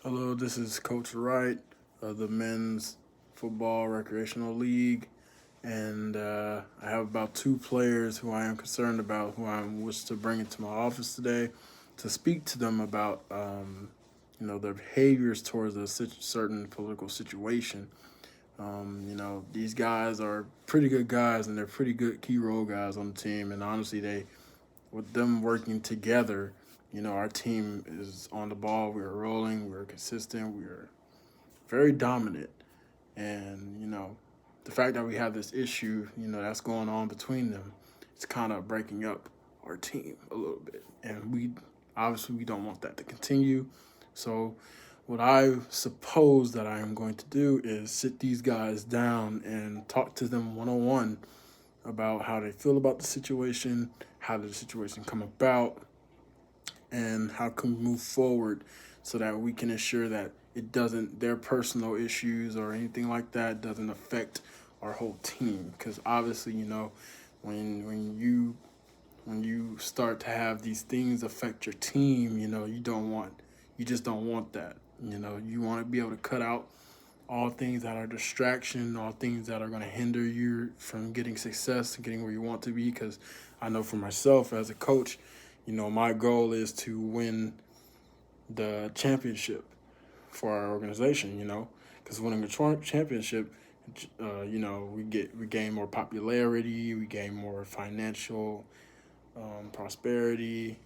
Hello, this is Coach Wright of the Men's Football Recreational League, and I have about two players who I am concerned about, who I wish to bring into my office today to speak to them about, their behaviors towards a certain political situation. These guys are pretty good guys, and they're pretty good key role guys on the team, and honestly, with them working together, our team is on the ball. We are rolling. We are consistent. We are very dominant. And, the fact that we have this issue, that's going on between them, it's kind of breaking up our team a little bit. And we don't want that to continue. So, what I suppose that I am going to do is sit these guys down and talk to them one on one about how they feel about the situation, how did the situation come about, and how can we move forward so that we can ensure that it doesn't their personal issues or anything like that doesn't affect our whole team. Because obviously, when you start to have these things affect your team, you just don't want that. You want to be able to cut out all things that are distraction, all things that are going to hinder you from getting success and getting where you want to be. Because I know for myself as a coach, my goal is to win the championship for our organization. Because winning a championship, we gain more popularity, we gain more financial prosperity,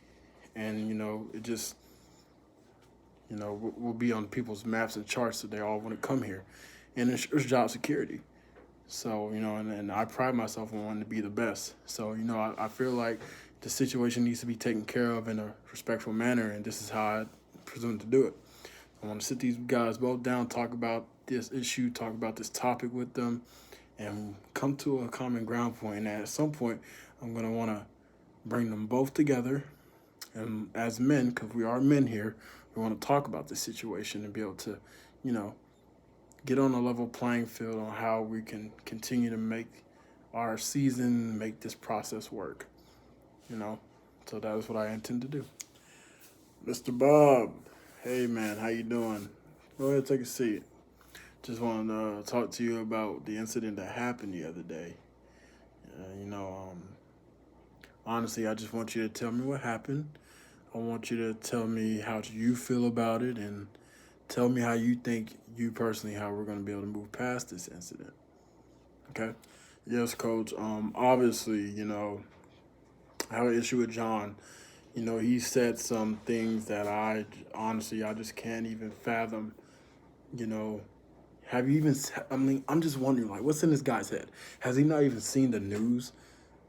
and it just we'll be on people's maps and charts that they all want to come here, and it's job security. So, and I pride myself on wanting to be the best. So, I feel like the situation needs to be taken care of in a respectful manner, and this is how I presume to do it. I want to sit these guys both down, talk about this issue, talk about this topic with them, and come to a common ground point. And at some point, I'm going to want to bring them both together. And as men, because we are men here, we want to talk about this situation and be able to, you know, get on a level playing field on how we can continue to make our season, make this process work. You know, so that is what I intend to do. Mr. Bob, hey man, how you doing? Go ahead, take a seat. Just wanted to talk to you about the incident that happened the other day. Uh, you know, um, Honestly, I just want you to tell me what happened. I want you to tell me how you feel about it, and tell me how you think you personally how we're going to be able to move past this incident. Okay. Yes, coach. Obviously, I have an issue with John. He said some things that I just can't even fathom. You know, have you even? I mean, I'm just wondering, like, what's in this guy's head? Has he not even seen the news?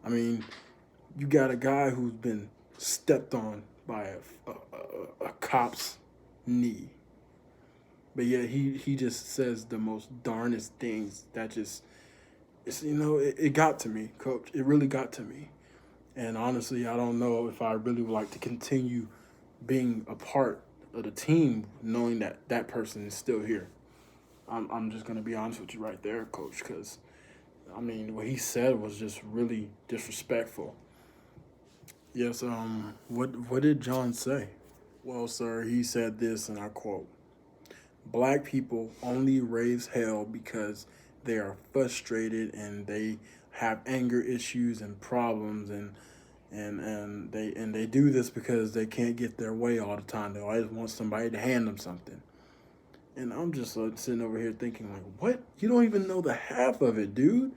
I mean, you got a guy who's been stepped on by a cop's knee, but yet he just says the most darnest things that just it got to me, coach. It really got to me. And honestly, I don't know if I really would like to continue being a part of the team, knowing that that person is still here. I'm just gonna be honest with you right there, coach, because I mean what he said was just really disrespectful. Yes. What did John say? Well, sir, he said this, and I quote: "Black people only raise hell because they are frustrated and they have anger issues and problems, and they do this because they can't get their way all the time. They always want somebody to hand them something." And I'm just sitting over here thinking, like, what? You don't even know the half of it, dude.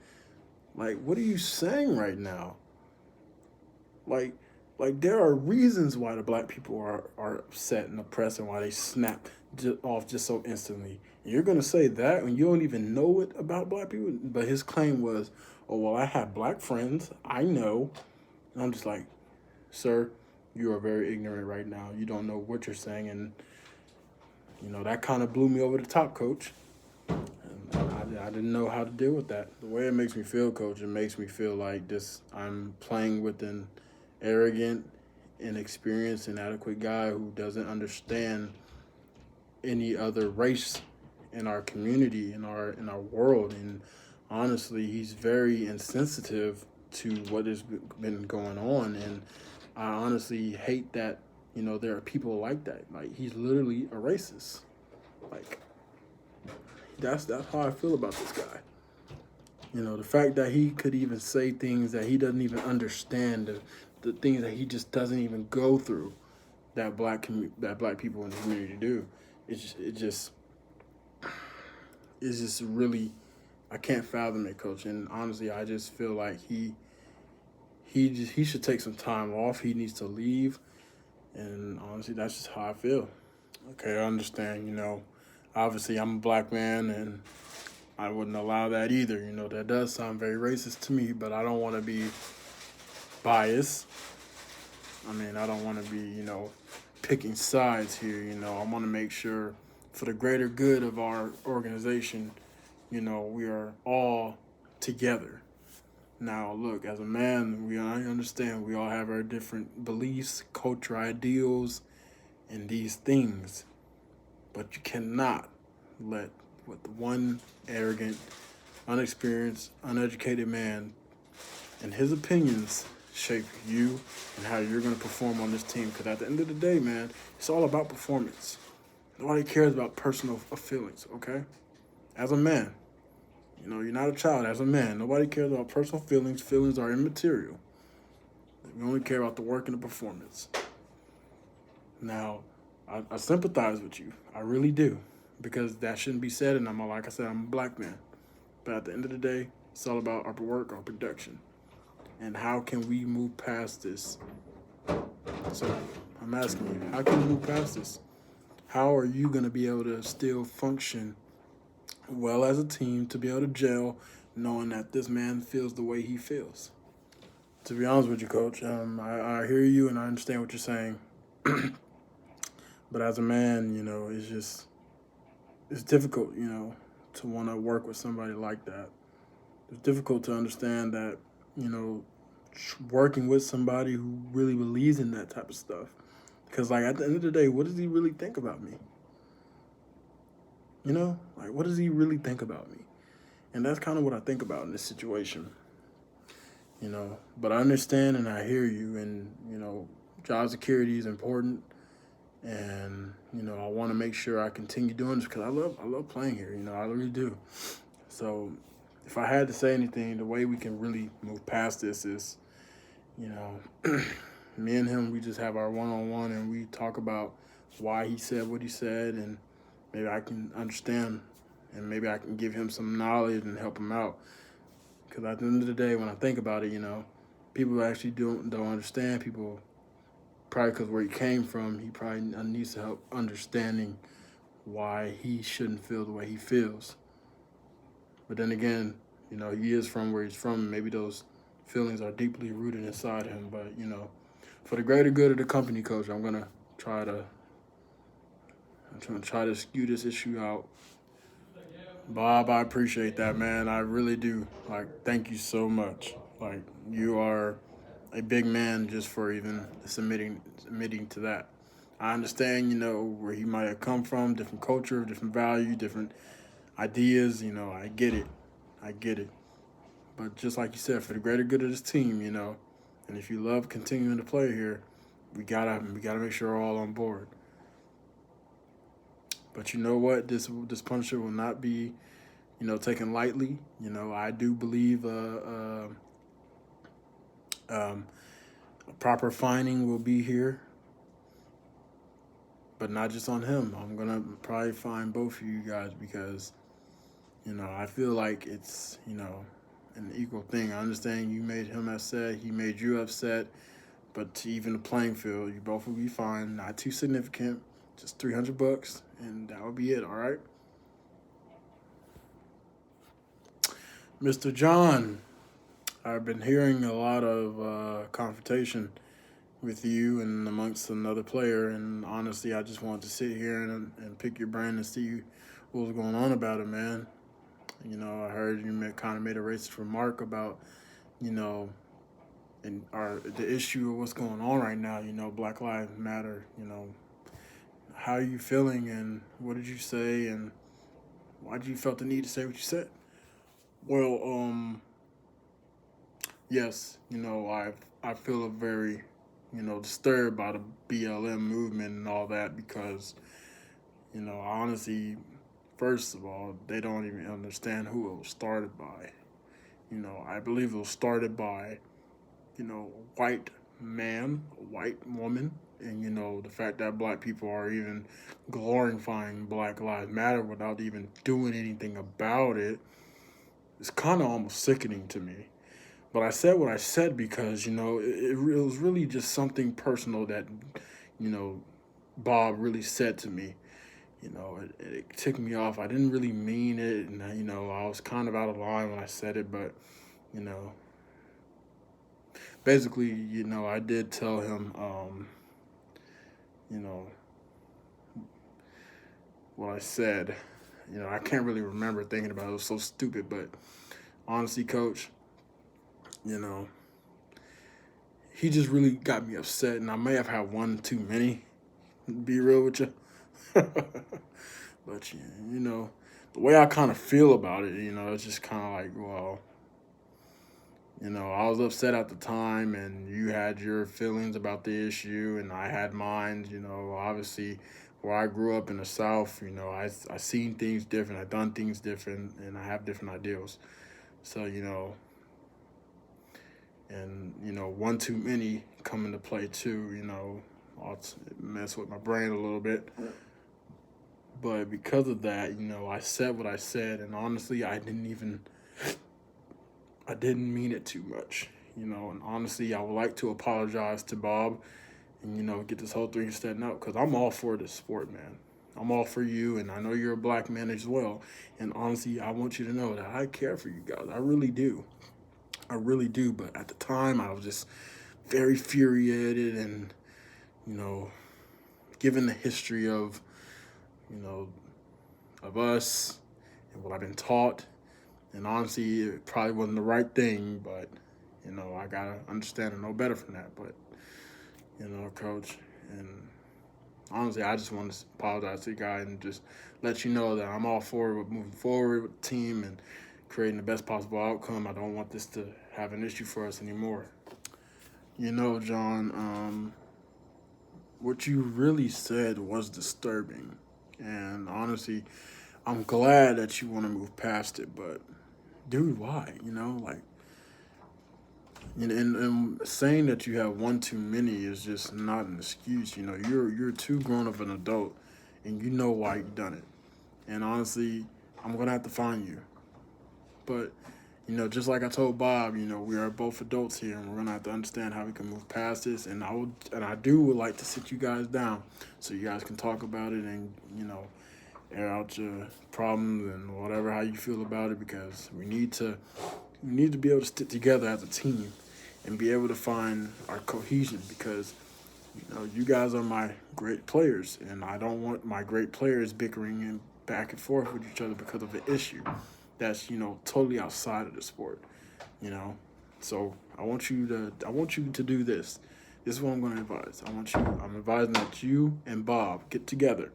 Like, what are you saying right now? Like, there are reasons why the black people are upset and oppressed and why they snap off just so instantly. And you're gonna say that when you don't even know it about black people. But his claim was, "Oh well, I have black friends. I know." And I'm just like, "Sir, you are very ignorant right now. You don't know what you're saying," and that kind of blew me over the top, coach. And I didn't know how to deal with that. The way it makes me feel, coach, it makes me feel like this. I'm playing with an arrogant, inexperienced, inadequate guy who doesn't understand any other race in our community, in our world, and honestly, he's very insensitive to what has been going on, and I honestly hate that there are people like that. Like he's literally a racist. Like, that's how I feel about this guy. You know, the fact that he could even say things that he doesn't even understand, the things that he just doesn't even go through, that black people in the community do. It's just really, I can't fathom it, Coach. And honestly, I just feel like he should take some time off. He needs to leave. And honestly, that's just how I feel. Okay, I understand. You know, obviously I'm a black man, and I wouldn't allow that either. You know, that does sound very racist to me, but I don't want to be biased. I mean, I don't want to be, picking sides here. You know, I want to make sure for the greater good of our organization, we are all together. Now, look, as a man, I understand we all have our different beliefs, culture, ideals, and these things. But you cannot let what the one arrogant, unexperienced, uneducated man and his opinions shape you and how you're going to perform on this team. Because at the end of the day, man, it's all about performance. Nobody cares about personal feelings, okay? As a man, you're not a child. As a man, nobody cares about personal feelings. Feelings are immaterial. We only care about the work and the performance. Now, I sympathize with you. I really do. Because that shouldn't be said, and like I said, I'm a black man. But at the end of the day, it's all about our work, our production. And how can we move past this? So I'm asking you, how can we move past this? How are you going to be able to still function well as a team, to be able to gel, knowing that this man feels the way he feels? To be honest with you, Coach, I hear you and I understand what you're saying. But as a man, it's difficult, to want to work with somebody like that. It's difficult to understand that, working with somebody who really believes in that type of stuff. Because, at the end of the day, what does he really think about me? What does he really think about me? And that's kind of what I think about in this situation. But I understand and I hear you. And, job security is important. And, I want to make sure I continue doing this because I love playing here. I really do. So if I had to say anything, the way we can really move past this is, me and him, we just have our one-on-one and we talk about why he said what he said, and maybe I can understand and maybe I can give him some knowledge and help him out. Because at the end of the day, when I think about it, people actually don't understand. People, probably because where he came from, he probably needs help understanding why he shouldn't feel the way he feels. But then again, he is from where he's from. Maybe those feelings are deeply rooted inside him. But, for the greater good of the company, Coach, I'm going to try to skew this issue out. Bob, I appreciate that, man. I really do. Thank you so much. You are a big man just for even submitting to that. I understand, where he might have come from, different culture, different value, different ideas. I get it. But just like you said, for the greater good of this team, and if you love continuing to play here, we gotta make sure we're all on board. But you know what? This punishment will not be, taken lightly. I do believe a proper fining will be here, but not just on him. I'm gonna probably fine both of you guys because, I feel like it's, an equal thing. I understand you made him upset, he made you upset, but to even the playing field, you both will be fine. Not too significant, just $300, and that would be it. All right, Mr. John. I've been hearing a lot of confrontation with you and amongst another player, and honestly, I just wanted to sit here and pick your brain and see what was going on about it, man. I heard you kind of made a racist remark about, and the issue of what's going on right now. Black Lives Matter. How are you feeling, and what did you say, and why did you felt the need to say what you said? Well, yes, I feel very, disturbed by the BLM movement and all that because, You know, honestly, first of all, they don't even understand who it was started by. You know, I believe it was started by, a white man, a white woman, and the fact that black people are even glorifying Black Lives Matter without even doing anything about it is kind of almost sickening to me. But I said what I said because it was really just something personal that you know Bob really said to me. It ticked me off. I didn't really mean it, and I was kind of out of line when I said it, but you know, basically, I did tell him, you know, what I said. I can't really remember thinking about it. It was so stupid, but honestly, coach, you know, he just really got me upset, and I may have had one too many. To be real with you, but the way I kind of feel about it, it's just kind of like, well, I was upset at the time, and you had your feelings about the issue, and I had mine. Obviously, where I grew up in the South, I seen things different, I done things different, and I have different ideals. So and one too many come into play too. I'll mess with my brain a little bit. But because of that, I said what I said, and honestly, I didn't mean it too much. And honestly, I would like to apologize to Bob and, get this whole thing straightened out because I'm all for this sport, man. I'm all for you, and I know you're a black man as well. And honestly, I want you to know that I care for you guys. I really do. I really do. But at the time, I was just very infuriated and, you know, given the history you know, of us and what I've been taught. And honestly, it probably wasn't the right thing, but, I got to understand and know better from that. But, coach, and honestly, I just want to apologize to you guys and just let you know that I'm all for moving forward with the team and creating the best possible outcome. I don't want this to have an issue for us anymore. John, what you really said was disturbing. And honestly, I'm glad that you want to move past it, but dude, why? And saying that you have one too many is just not an excuse. You're too grown of an adult, and you know why you've done it. And honestly, I'm gonna have to find you. But just like I told Bob, we are both adults here, and we're gonna have to understand how we can move past this. And I would like to sit you guys down so you guys can talk about it and air out your problems and whatever how you feel about it because we need to be able to stick together as a team and be able to find our cohesion because you guys are my great players and I don't want my great players bickering and back and forth with each other because of an issue that's totally outside of the sport. You know so I want you to do this. This is what I'm going to advise. I'm advising that you and Bob get together.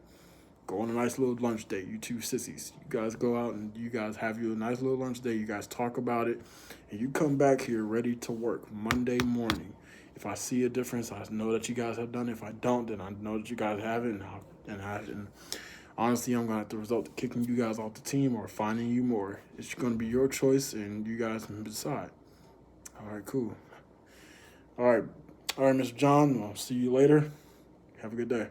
Go on a nice little lunch date, you two sissies. You guys go out and you guys have you a nice little lunch date. You guys talk about it, and you come back here ready to work Monday morning. If I see a difference, I know that you guys have done it. If I don't, then I know that you guys haven't. And honestly, I'm gonna have to result to kicking you guys off the team or finding you more. It's gonna be your choice, and you guys can decide. All right, cool. All right, Mr. John. I'll see you later. Have a good day.